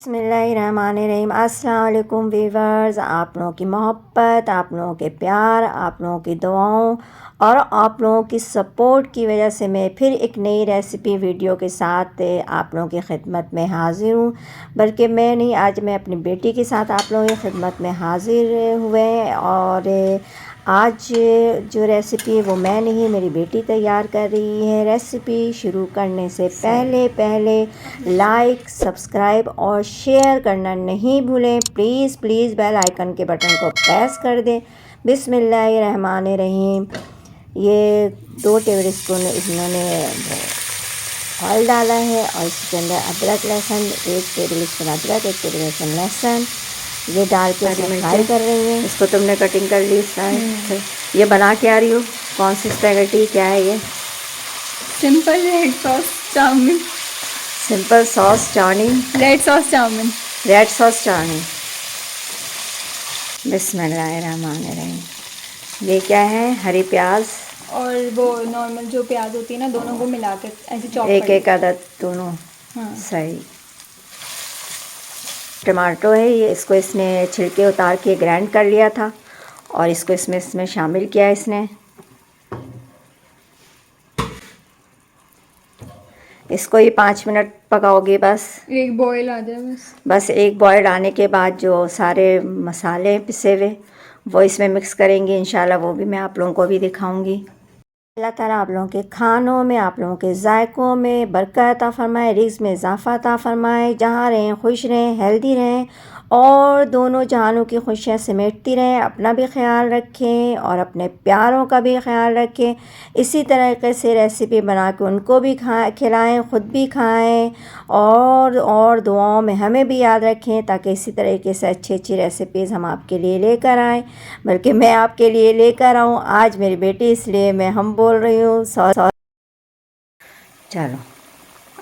बिस्मिल्लाहिर्रहमानिर्रहीम। अस्सलाम वालेकुम वीवर्स। आप लोगों की मोहब्बत, आप लोगों के प्यार, आप लोगों की दुआओं और आप लोगों की सपोर्ट की वजह से मैं फिर एक नई रेसिपी वीडियो के साथ आप लोगों की खिदमत में हाज़िर हूँ। बल्कि मैं नहीं, आज मैं अपनी बेटी के साथ आप लोगों की खिदमत में हाज़िर हुए। और आज जो रेसिपी है वो मैं नहीं, मेरी बेटी तैयार कर रही है। रेसिपी शुरू करने से पहले लाइक, सब्सक्राइब और शेयर करना नहीं भूलें। प्लीज़ प्लीज़ बेल आइकन के बटन को प्रेस कर दें। बिस्मिल्लाहिर्रहमानिर्रहीम। ये 2 टेबल स्पून इन्होंने ऑयल डाला है और इसके अंदर अदरक लहसुन, 1 टेबल स्पून अदरक, 1 टेबल स्पून लहसुन ये डाल के फ्राई कर रही हैं। इसको तुमने कटिंग कर ली से। ये बना के आ रही हो? कौन सी स्पैगेटी, क्या है ये? Simple red sauce chowmein. Simple sauce chowmein, red sauce chowmein. Red sauce chowmein. बिस्मिल्लाहिर्रहमानिर्रहीम। ये क्या है? हरी प्याज और वो नॉर्मल जो प्याज होती है ना, दोनों को मिला के ऐसे चॉप एक कर एक अदद दोनों। हाँ। सही। टमाटो है ये, इसको इसने छिलके उतार के ग्राइंड कर लिया था और इसको इसमें शामिल किया इसने। इसको ये 5 मिनट पकाओगे बस। एक बॉईल आ जाए बस एक बॉयल आने के बाद जो सारे मसाले पिसे हुए वो इसमें मिक्स करेंगे इंशाल्लाह। वो भी मैं आप लोगों को भी दिखाऊंगी। अल्लाह ताला आप लोगों के खानों में, आप लोगों के जायकों में बरकत अता फ़रमाए, रिज़्क़ में इज़ाफ़ा अता फ़रमाए। जहाँ रहें खुश रहें, हेल्दी रहें और दोनों जहानों की खुशियाँ समेटती रहें। अपना भी ख्याल रखें और अपने प्यारों का भी ख्याल रखें। इसी तरीके से रेसिपी बना के उनको भी खिलाएँ, ख़ुद भी खाएँ और दुआओं में हमें भी याद रखें, ताकि इसी तरीके से अच्छी अच्छी रेसिपीज़ हम आपके लिए लेकर आएँ। बल्कि मैं आपके लिए लेकर आऊँ। आज मेरी बेटी, इसलिए मैं हम बोल रही हूँ। चलो,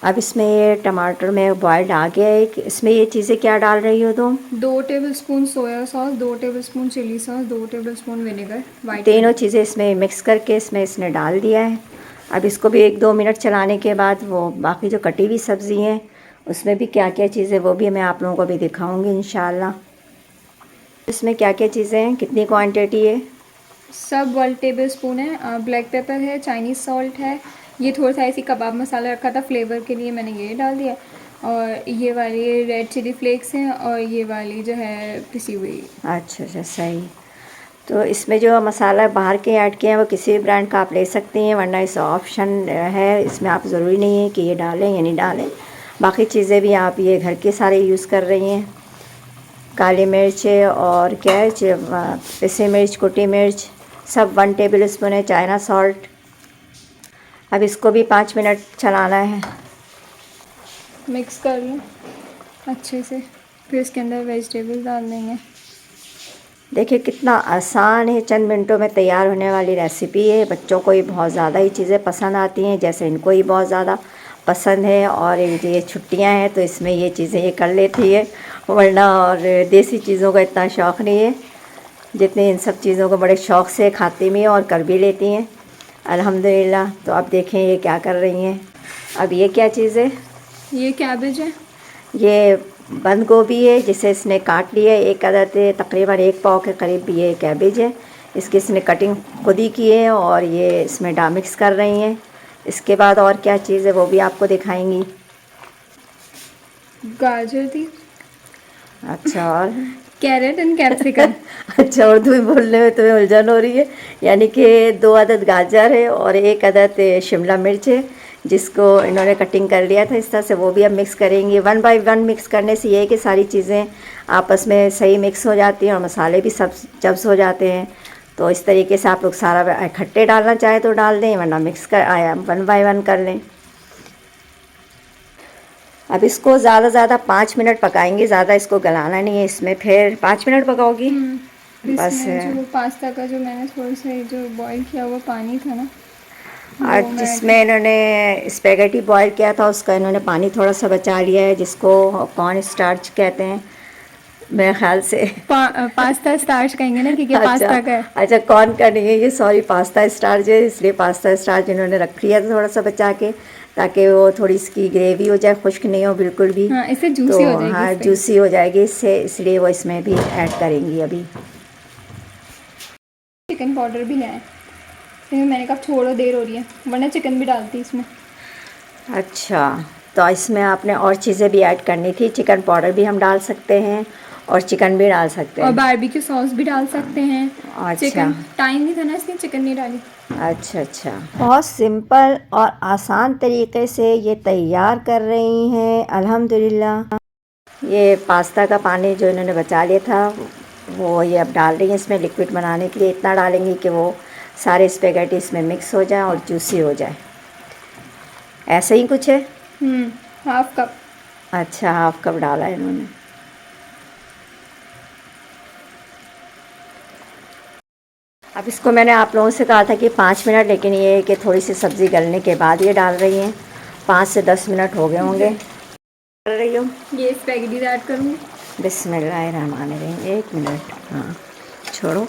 अब इसमें ये टमाटर में बॉइल्ड आ गया है। इसमें ये चीज़ें क्या डाल रही हो तुम? 2 tablespoon soya sauce, 2 tablespoon chilli sauce, 2 tablespoon vinegar, white तीनों विनेगर। चीज़ें इसमें मिक्स करके इसने डाल दिया है। अब इसको भी 1-2 मिनट चलाने के बाद वो बाकी जो कटी हुई सब्ज़ी हैं उसमें भी क्या क्या चीज़ें, वो भी मैं आप लोगों को भी दिखाऊंगी इंशाल्लाह। इसमें क्या क्या चीज़ें हैं, कितनी क्वांटिटी है? सब 1 टेबलस्पून है। ब्लैक पेपर है, चाइनीज़ सॉल्ट है, ये थोड़ा सा ऐसी कबाब मसाला रखा था फ्लेवर के लिए, मैंने ये डाल दिया। और ये वाली रेड चिली फ्लेक्स हैं और ये वाली जो है पिसी हुई। अच्छा अच्छा, सही। तो इसमें जो मसाला बाहर के ऐड किए हैं वो किसी भी ब्रांड का आप ले सकती हैं, वरना इस ऑप्शन है, इसमें आप ज़रूरी नहीं है कि ये डालें या नहीं डालें। बाकी चीज़ें भी आप ये घर के सारे यूज़ कर रही हैं। काली मिर्च और क्या है, पिसी मिर्च, कुटी मिर्च, सब 1 टेबल स्पून है। China salt. अब इसको भी 5 मिनट चलाना है। मिक्स कर लूँ अच्छे से, फिर इसके अंदर वेजिटेबल्स डाल देंगे। देखिए कितना आसान है, चंद मिनटों में तैयार होने वाली रेसिपी है। बच्चों को ये बहुत ज़्यादा ही चीज़ें पसंद आती हैं, जैसे इनको ही बहुत ज़्यादा पसंद है। और ये छुट्टियां हैं तो इसमें ये चीज़ें ये कर लेती है, वरना और देसी चीज़ों का इतना शौक़ नहीं है जितने इन सब चीज़ों को बड़े शौक़ से खाती भी हैं और कर भी लेती हैं अल्हम्दुलिल्लाह। तो अब देखें ये क्या कर रही हैं। अब ये क्या चीज़ है? ये कैबेज है। ये बंद गोभी है जिसे इसने काट लिया है, एक अदद है, तकरीबन 1 पाव के करीब भी ये कैबेज है। इसकी इसने कटिंग खुद ही की है और ये इसमें मिक्स कर रही हैं। इसके बाद और क्या चीज़ है वो भी आपको दिखाएंगी। गाजर थी। अच्छा, और कैरेट एंड कैप्सिकम। अच्छा, उर्दू में बोलने में तुम्हें उलझन हो रही है। यानी कि 2 अदद गाजर है और 1 अदद शिमला मिर्च है जिसको इन्होंने कटिंग कर लिया था इस तरह से। वो भी अब मिक्स करेंगे। 1 बाय 1 मिक्स करने से ये है कि सारी चीज़ें आपस में सही मिक्स हो जाती हैं और मसाले भी सब जब्स हो जाते हैं। तो इस तरीके से आप लोग सारा इकट्ठे डालना चाहे तो डाल दें, वरना मिक्स कर 1 बाय 1 कर लें। अब इसको ज़्यादा 5 मिनट पकाएंगे, ज़्यादा इसको गलाना नहीं है इसमें। फिर 5 मिनट पकाओगी बस। इसमें जो पास्ता का जो मैंने थोड़ा सा जो बॉईल किया हुआ पानी था ना, और वो जिसमें इन्होंने स्पेगेटी बॉईल किया था उसका इन्होंने पानी थोड़ा सा बचा लिया है, जिसको कॉर्न स्टार्च कहते हैं मेरे ख्याल से। पास्ता स्टार्च कहेंगे ना, क्योंकि अच्छा पास्ता का है। अच्छा, कॉर्न का नहीं है ये, सॉरी, पास्ता स्टार्च है। इसलिए पास्ता स्टार्च इन्होंने रख लिया था थोड़ा सा बचा के, ताकि वो थोड़ी इसकी ग्रेवी हो जाए, खुश्क नहीं हो बिल्कुल भी। हाँ, इससे जूसी तो हो जाएगी हाँ इस पे। जूसी हो जाएगी इससे, इसलिए वो इसमें भी ऐड करेंगी अभी। चिकन पाउडर भी लाए, फिर मैंने कहा छोड़ो देर हो रही है, वरना चिकन भी डालती इसमें। अच्छा, तो इसमें आपने और चीज़ें भी ऐड करनी थी, चिकन पाउडर भी हम डाल सकते हैं और चिकन भी डाल सकते और हैं। बारबेक्यू सॉस भी डाल सकते हैं। अच्छा चिकन टाइम नहीं था ना, इसलिए चिकन नहीं डाली। अच्छा अच्छा, बहुत सिंपल और आसान तरीके से ये तैयार कर रही हैं अल्हम्दुलिल्लाह। ये पास्ता का पानी जो इन्होंने बचा लिया था वो ये अब डाल रही हैं इसमें लिक्विड बनाने के लिए। इतना डालेंगी कि वो सारे स्पेगेटी इसमें मिक्स हो जाए और जूसी हो जाए। ऐसा ही कुछ है। Half cup. अच्छा, हाफ कप डाला है इन्होंने। अब इसको मैंने आप लोगों से कहा था कि 5 मिनट, लेकिन ये है कि थोड़ी सी सब्ज़ी गलने के बाद ये डाल रही हैं। 5 से 10 मिनट हो गए होंगे। कर रही हूँ, ये स्पैगेटी ऐड करूँगी। बिस्मिल्लाहिर्रहमानिर्रहीम। 1 मिनट, हाँ छोड़ो।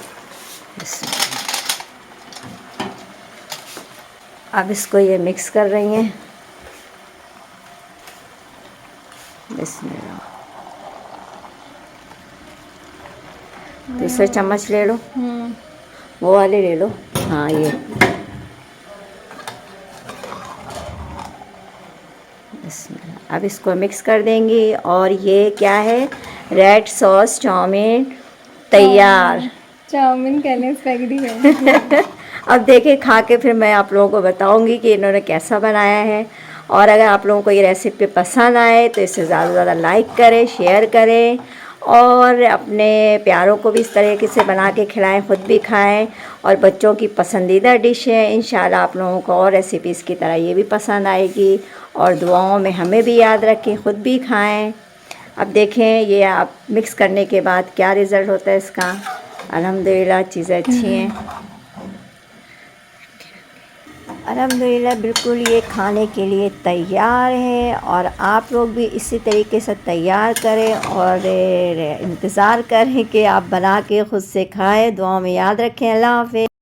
अब इसको ये मिक्स कर रही हैं। बिस्मिल्लाह। दूसरे चम्मच ले लो, वो वाले ले लो। हाँ ये बिस्मिल्लाह। अब इसको मिक्स कर देंगी और ये क्या है, रेड सॉस चाउमीन तैयार। चाउमीन कहने स्पैगेटी कहने। अब देखिए खा के फिर मैं आप लोगों को बताऊंगी कि इन्होंने कैसा बनाया है। और अगर आप लोगों को ये रेसिपी पसंद आए तो इसे ज़्यादा से ज़्यादा लाइक करें, शेयर करें और अपने प्यारों को भी इस तरीके से बना के खिलाएं, ख़ुद भी खाएं। और बच्चों की पसंदीदा डिश है, इंशाल्लाह आप लोगों को और रेसिपीज़ की तरह ये भी पसंद आएगी। और दुआओं में हमें भी याद रखें, ख़ुद भी खाएं। अब देखें ये आप मिक्स करने के बाद क्या रिज़ल्ट होता है इसका। अल्हम्दुलिल्लाह चीज़ें अच्छी हैं। अल्हम्दुलिल्लाह बिल्कुल ये खाने के लिए तैयार है। और आप लोग भी इसी तरीके से तैयार करें और इंतज़ार करें कि आप बना के ख़ुद से खाएं। दुआओं में याद रखें। अल्लाह हाफ़िज़।